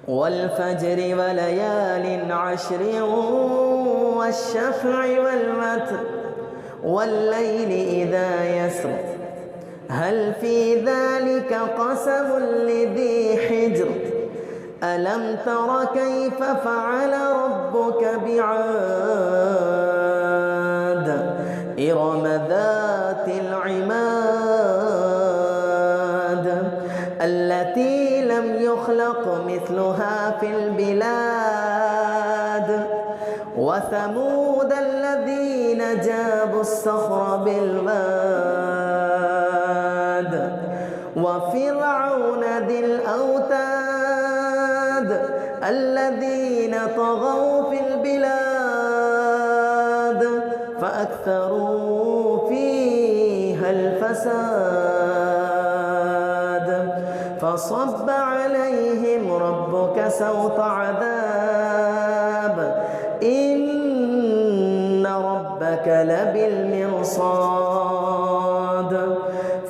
والفجر وليال عشر والشفع والوتر والليل إذا يسر هل في ذلك قسم لذي حجر ألم تر كيف فعل ربك بعاد إرم ذات العماد التي لم يخلق مثلها في البلاد وثمود الذين جابوا الصخر بالواد وفرعون ذي الأوتاد الذين طغوا في البلاد فأكثروا فيها الفساد فصب عليهم ربك سوط عذاب إن ربك لبالمرصاد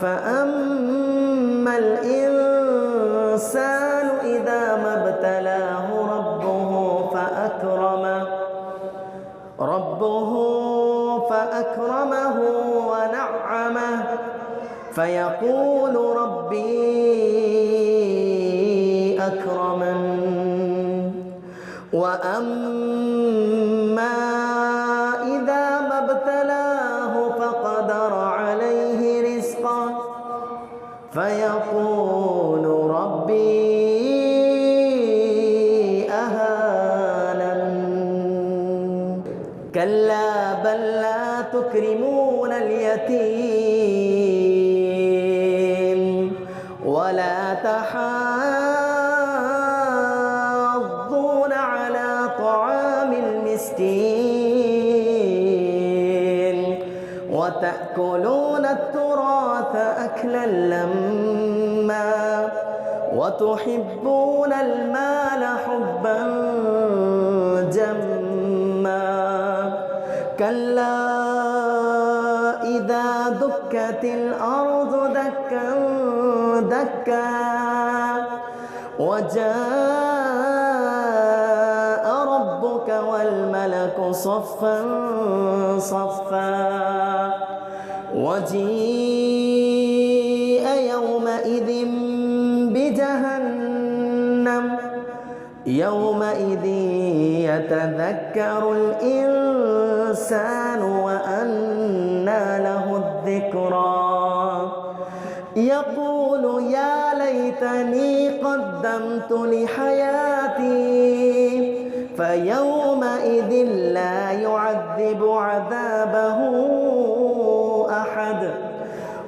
فأما الإنسان إذا ما ابتلاه ربه فأكرمه ونعمه فيقول ربي أكرمن وأما إذا ما ابتلاه فقدر عليه رزقه فيقول ربي أهانن كلا بل لا تكرمون اليتيم ولا تحاضون على طعام المسكين وتأكلون التراث أكلا لما وتحبون المال حبا جما كلا إذا دكت الأرض دكا دكا وجاء ربك والملك صفا صفا وجيء يومئذ بجهنم يومئذ يتذكر الإنسان وأنى له الذكرى يقول يا ليتني قدمت لحياتي فيومئذ لا يعذب عذابه أحد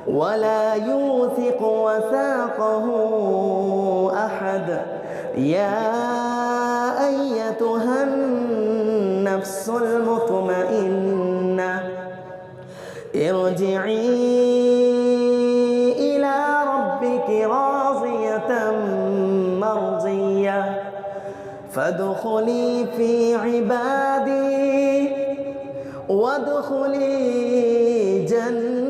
ولا يوثق وثاقه أحد يا أيتها النفس المطمئنة ارجعي إلى ربك راضية مرضية فادخلي في عبادي وادخلي جنتي.